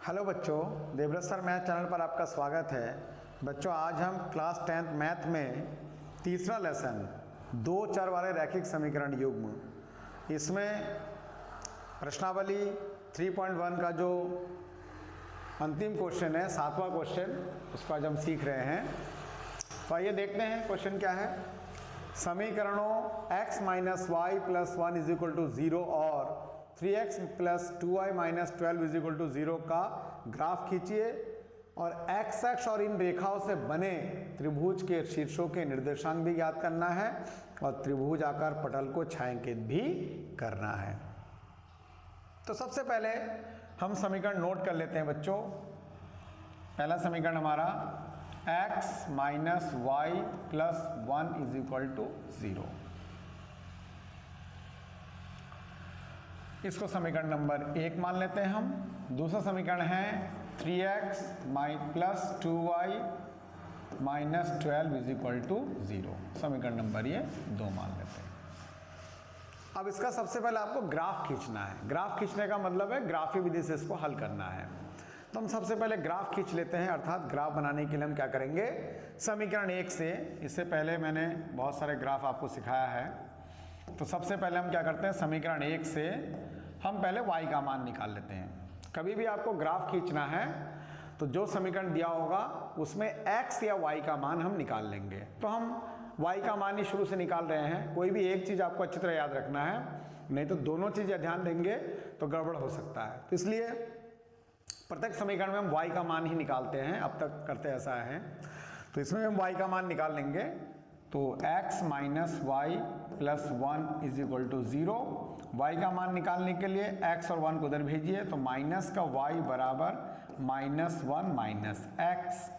Hello बच्चों, Devvrat sir math channel पर आपका स्वागत है। बच्चों, आज हम क्लास 10th मैथ में तीसरा लेसन दो चर वाले रैखिक समीकरण युग्म, इसमें प्रश्नावली 3.1 का जो अंतिम क्वेश्चन है, 7वां क्वेश्चन, उसको आज हम सीख रहे हैं। तो आइए देखते हैं क्वेश्चन क्या है। समीकरणों x minus Y plus 1 is equal to 0 और 3x plus 2y minus 12 is equal to 0 का ग्राफ खींचिए और x अक्ष और इन रेखाओं से बने त्रिभुज के शीर्षों के निर्देशांक भी ज्ञात करना है और त्रिभुज आकार पटल को छायांकित भी करना है। तो सबसे पहले हम समीकरण नोट कर लेते हैं बच्चों। पहला समीकरण हमारा x minus Y plus 1 is equal to 0। इसको समीकरण नंबर 1 मान लेते हैं हम। दूसरा समीकरण है 3x plus 2y minus 12 is equal to 0। समीकरण नंबर ये 2 मान लेते हैं। अब इसका सबसे पहले आपको ग्राफ खींचना है। ग्राफ खींचने का मतलब है ग्राफी विधि से इसको हल करना है। तो हम सबसे पहले ग्राफ खींच लेते हैं, अर्थात ग्राफ बनाने के लिए हम क्या करेंगे, समीकरण 1 से। इससे पहले मैंने बहुत सारे ग्राफ आपको सिखाया है। तो सबसे पहले हम क्या करते हैं, समीकरण 1 से हम पहले y का मान निकाल लेते हैं। कभी भी आपको ग्राफ खींचना है तो जो समीकरण दिया होगा उसमें x या y का मान हम निकाल लेंगे। तो हम y का मान ही शुरू से निकाल रहे हैं। कोई भी एक चीज़ आपको अच्छी तरह याद रखना है, नहीं तो दोनों चीज़ें ध्यान देंगे तो गड़बड़ हो सकता है। तो इसलिए प्रत्येक समीकरण में हम y का मान ही निकालते हैं, अब तक करते ऐसा है। तो इसमें हम y का मान निकाल लेंगे। तो x minus Y plus 1 is equal to 0। y का मान निकालने के लिए x और 1 को उधर भेजिए, तो माइनस का y बराबर माइनस 1 माइनस x।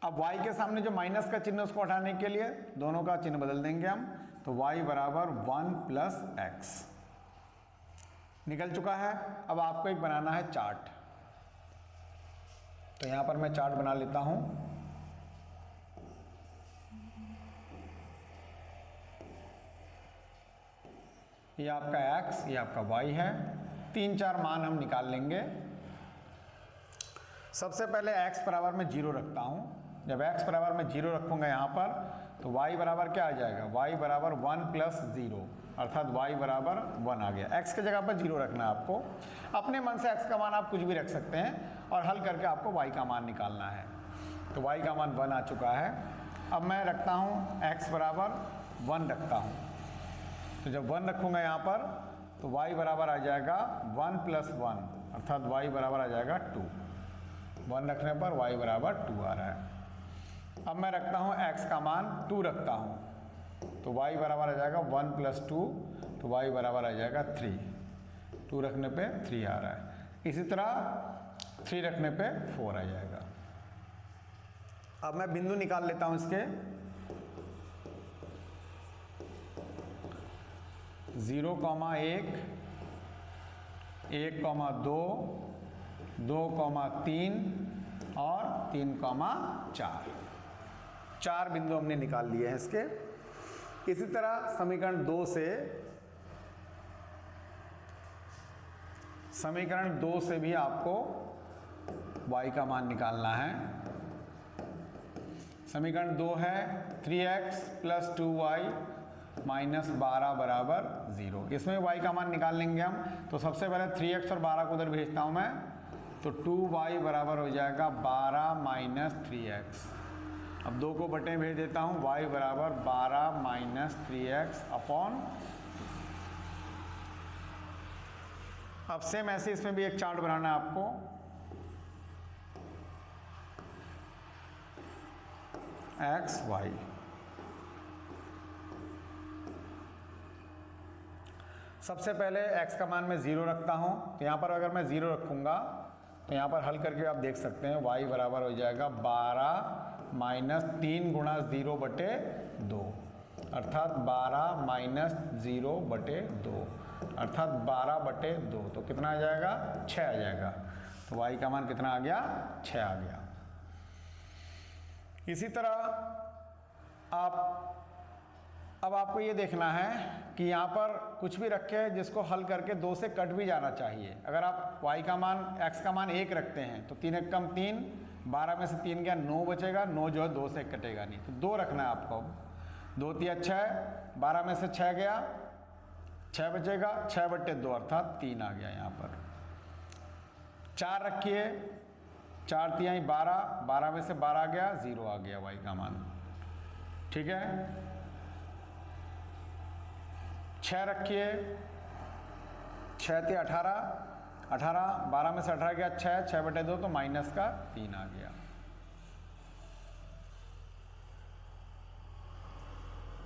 अब y के सामने जो माइनस का चिन्ह उसको हटाने के लिए दोनों का चिन्ह बदल देंगे हम, तो y बराबर 1 प्लस x निकल चुका है। अब आपको एक बनाना है चार्ट। तो यहाँ पर मैं चार्ट बना लेता हूँ। ये आपका x, ये आपका y है। 3-4 मान हम निकाल लेंगे। सबसे पहले x बराबर में 0 रखता हूँ। जब x बराबर में 0 रखूँगा यहाँ पर, तो y बराबर क्या आ जाएगा, y बराबर 1 प्लस 0, अर्थात y बराबर 1 आ गया। x की जगह पर 0 रखना है आपको। अपने मन से x का मान आप कुछ भी रख सकते हैं और हल करके आपको y का मान निकालना है। तो y का मान 1 आ चुका है। अब मैं रखता हूँ x बराबर 1 रखता हूँ। तो जब 1 रखूँगा यहाँ पर, तो y बराबर आ जाएगा 1 प्लस 1, अर्थात y बराबर आ जाएगा 2। 1 रखने पर y बराबर 2 आ रहा है। अब मैं रखता हूँ x का मान 2 रखता हूँ, तो y बराबर आ जाएगा 1 प्लस 2, तो y बराबर आ जाएगा 3। 2 रखने पे 3 आ रहा है। इसी तरह 3 रखने पे 4 आ जाएगा। अब मैं बिंदु निकाल लेता हूँ इसके। 0,1, 1,2, 2,3 और 3,4। 4 बिंदु हमने निकाल लिए हैं इसके। इसी तरह समीकरण 2 से भी आपको y का मान निकालना है। समीकरण 2 है 3x प्लस 2y माइनस 12 बराबर 0। इसमें y का मान निकाल लेंगे हम। तो सबसे पहले 3x और 12 को उधर भेजता हूँ मैं, तो 2y बराबर हो जाएगा 12 माइनस 3x। अब 2 को बटे भेज देता हूँ, y बराबर 12 माइनस 3x अपॉन। अब सेम ऐसे इसमें भी एक चार्ट बनाना है आपको। x y। सबसे पहले x का मान मैं 0 रखता हूँ। तो यहाँ पर अगर मैं 0 रखूँगा तो यहाँ पर हल करके आप देख सकते हैं y बराबर हो जाएगा 12 माइनस 3 गुणा 0 बटे 2, अर्थात 12 माइनस 0 बटे 2, अर्थात 12 बटे 2। तो कितना आ जाएगा, 6 आ जाएगा। तो y का मान कितना आ गया, 6 आ गया। इसी तरह आप अब आपको ये देखना है कि यहाँ पर कुछ भी रखे जिसको हल करके 2 से कट भी जाना चाहिए। अगर आप y का मान x का मान 1 रखते हैं तो 3 एक कम 3, 12 में से 3 गया 9 बचेगा, 9 जो है 2 से कटेगा नहीं, तो 2 रखना है आपको। 2 तिया 6, 12 में से 6 गया 6 बचेगा, 6/2 अर्थात 3 आ गया यहाँ पर। 4 रखिए, 4 तिहाई 12, 12 में से 12 गया 0 आ गया y का मान, ठीक है। 6 रखिए, 6 तिया 18, 18, 12 में से 18 गया 6, 6/2 तो माइनस का 3 आ गया।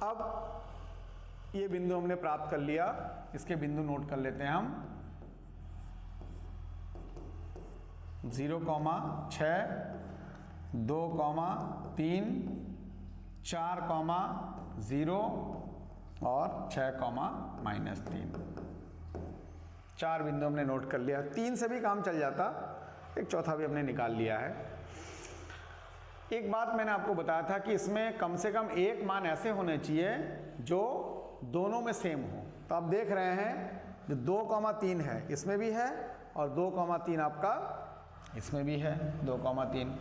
अब ये बिंदु हमने प्राप्त कर लिया, इसके बिंदु नोट कर लेते हैं हम। 0, 6, 2, 3, 4, 0 और 6, -3। 4 बिंदु हमने नोट कर लिया। 3 से भी काम चल जाता, एक चौथा भी हमने निकाल लिया है। एक बात मैंने आपको बताया था कि इसमें कम से कम एक मान ऐसे होने चाहिए जो दोनों में सेम हो। तो आप देख रहे हैं जो 2, 3 है इसमें भी है और 2, 3 आपका इसमें भी है। 2, 3,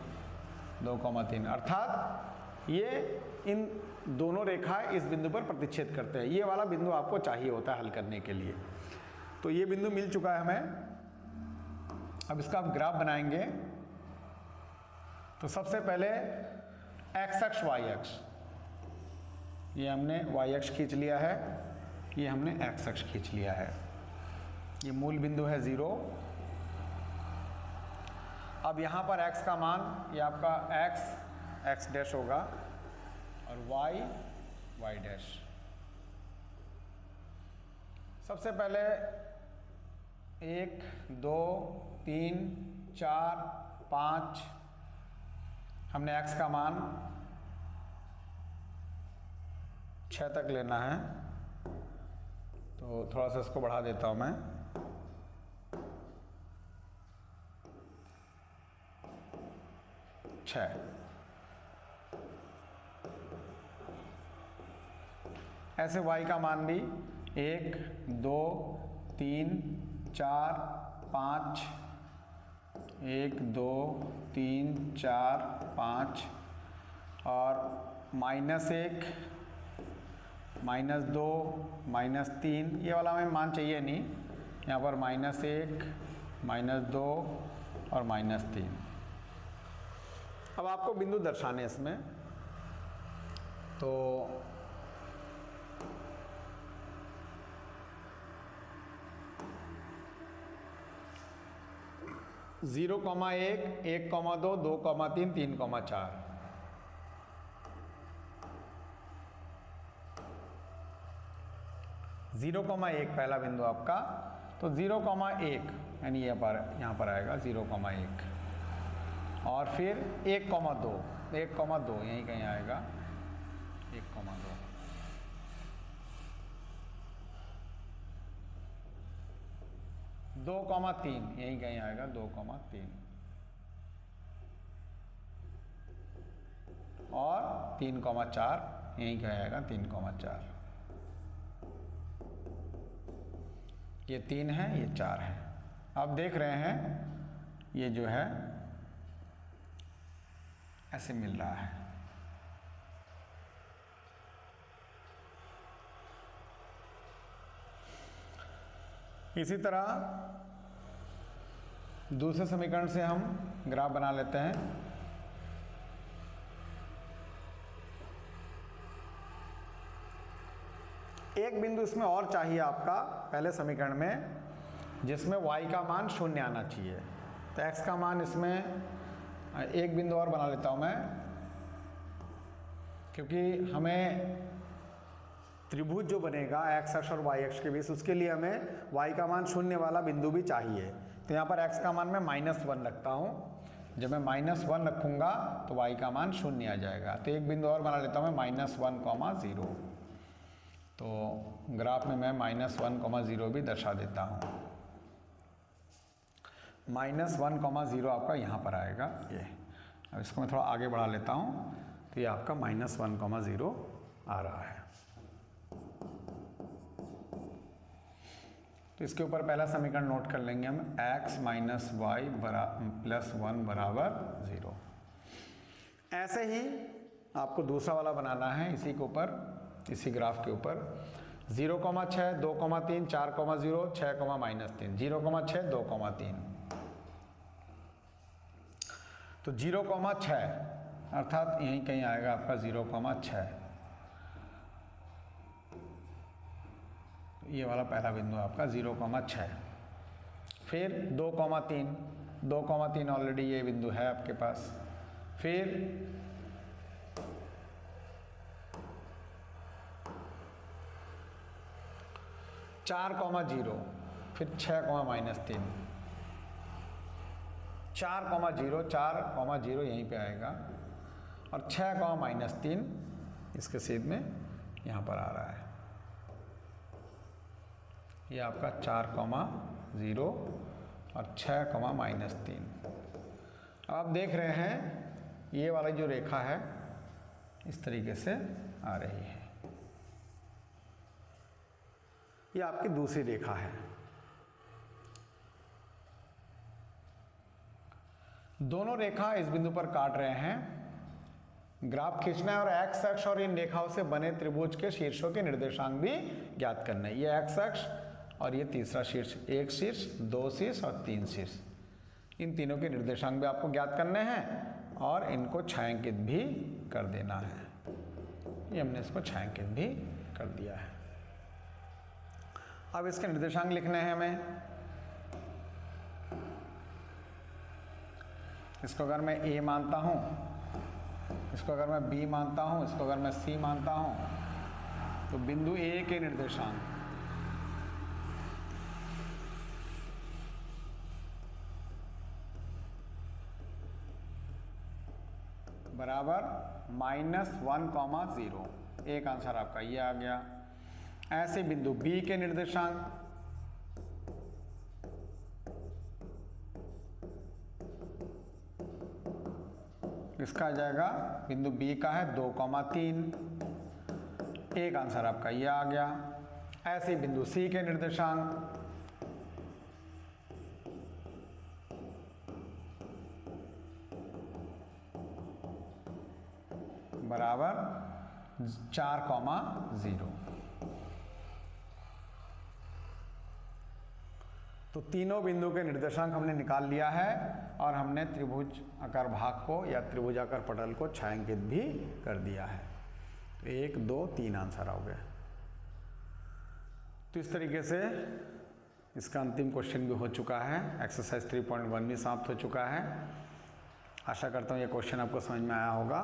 2, 3 अर्थात ये इन दोनों रेखाएं इस बिंदु पर प्रतिच्छेद करते हैं। ये वाला बिंदु आपको चाहिए होता है हल करने के लिए। तो ये बिंदु मिल चुका है हमें। अब इसका आप ग्राफ बनाएंगे। तो सबसे पहले x अक्ष y अक्ष, ये हमने y अक्ष खींच लिया है, ये हमने x अक्ष खींच लिया है। ये मूल बिंदु है 0। अब यहाँ पर x का मान, ये आपका x डैश होगा और y डैश। सबसे पहले 1, 2, 3, 4, 5 हमने x का मान 6 तक लेना है। तो थोड़ा सा इसको बढ़ा देता हूँ मैं। ऐसे y का मान भी 1, 2, 3, 4, 5, 1, 2, 3, 4, 5 और -1, -2, -3, ये वाला हमें मान चाहिए नहीं। यहाँ पर -1, -2 और -3। अब आपको बिंदु दर्शाने इसमें, तो जीरो, 1, 1, 2, 2, 3, 3, 4। जीरो, 1 पहला बिंदु आपका। तो 0, 1 यानी यहाँ पर आएगा 0, 1 और फिर 1, 2, 1, 2 यहीं कहीं आएगा 1, 2। दो, 3 यहीं कहीं आएगा 2, 3 और 3, 4 यहीं कहीं आएगा 3, 4। ये 3 है, ये 4 है। आप देख रहे हैं ये जो है ऐसे मिल रहा है। इसी तरह दूसरे समीकरण से हम ग्राफ बना लेते हैं। एक बिंदु इसमें और चाहिए आपका पहले समीकरण में, जिसमें y का मान 0 आना चाहिए। तो x का मान इसमें एक बिंदु और बना लेता हूं मैं, क्योंकि हमें त्रिभुज जो बनेगा x अक्ष और y अक्ष के बीच, उसके लिए हमें y का मान 0 वाला बिंदु भी चाहिए। तो यहाँ पर x का मान मैं -1 रखता हूँ। जब मैं -1 रखूँगा तो y का मान 0 आ जाएगा। तो एक बिंदु और बना लेता हूँ मैं -1, 0। तो ग्राफ में मैं -1, 0 भी दर्शा देता हूँ। -1, 0 आपका यहाँ पर आएगा ये। अब इसको मैं थोड़ा आगे बढ़ा लेता हूँ, तो ये आपका -1, 0 आ रहा है। तो इसके ऊपर पहला समीकरण नोट कर लेंगे हम, x माइनस वाई प्लस 1 बराबर 0। ऐसे ही आपको दूसरा वाला बनाना है इसी के ऊपर, इसी ग्राफ के ऊपर 0,6, 2,3, 4,0, 6, -3, 0,6, 2,3। तो 0,6 अर्थात यहीं कहीं आएगा आपका 0,6। ये वाला पहला बिंदु आपका 0,6। फिर 2,3, 2,3 ऑलरेडी ये बिंदु है आपके पास। फिर 4,0, फिर 6,-3, 4,0 यहीं पे आएगा और 6,-3 इसके छेद में यहाँ पर आ रहा है। ये आपका 4,0 और 6,-3। आप देख रहे हैं ये वाली जो रेखा है इस तरीके से आ रही है। ये आपकी दूसरी रेखा है। दोनों रेखा इस बिंदु पर काट रहे हैं। ग्राफ खींचना है और एक्स अक्ष और इन रेखाओं से बने त्रिभुज के शीर्षों के निर्देशांक भी ज्ञात करना है। ये एक्स अक्ष और ये तीसरा शीर्ष, एक शीर्ष, दो शीर्ष और तीन शीर्ष, इन तीनों के निर्देशांक भी आपको ज्ञात करने हैं और इनको छायांकित भी कर देना है। ये हमने इसको छायांकित भी कर दिया है। अब इसके निर्देशांक लिखने हैं हमें। इसको अगर मैं ए मानता हूँ, इसको अगर मैं बी मानता हूँ, इसको अगर मैं सी मानता हूँ, तो बिंदु ए के निर्देशांक बराबर -1,0। एक आंसर आपका ये आ गया। ऐसे बिंदु बी के निर्देशांक इसका आ जाएगा, बिंदु बी का है 2,3, एक आंसर आपका ये आ गया। ऐसे बिंदु सी के निर्देशांक बराबर 4,0। तो तीनों बिंदु के निर्देशांक हमने निकाल लिया है और हमने त्रिभुज आकार भाग को या त्रिभुजाकार पटल को छायांकित भी कर दिया है। तो 1, 2, 3 आंसर हो गए। तो इस तरीके से इसका अंतिम क्वेश्चन भी हो चुका है। एक्सरसाइज 3.1 भी समाप्त हो चुका है। आशा करता हूँ ये क्वेश्चन आपको समझ में आया होगा।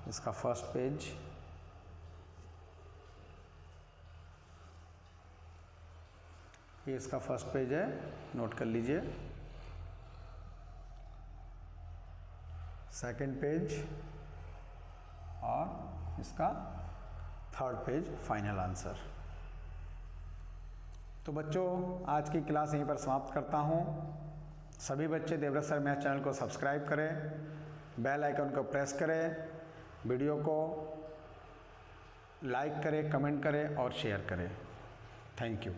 इसका फर्स्ट पेज, ये इसका फर्स्ट पेज है, नोट कर लीजिए। सेकंड पेज और इसका थर्ड पेज फाइनल आंसर। तो बच्चों आज की क्लास यहीं पर समाप्त करता हूँ। सभी बच्चे देवव्रत सर मैथ चैनल को सब्सक्राइब करें, बेल आइकन को प्रेस करें, वीडियो को लाइक करें, कमेंट करें और शेयर करें। Thank you.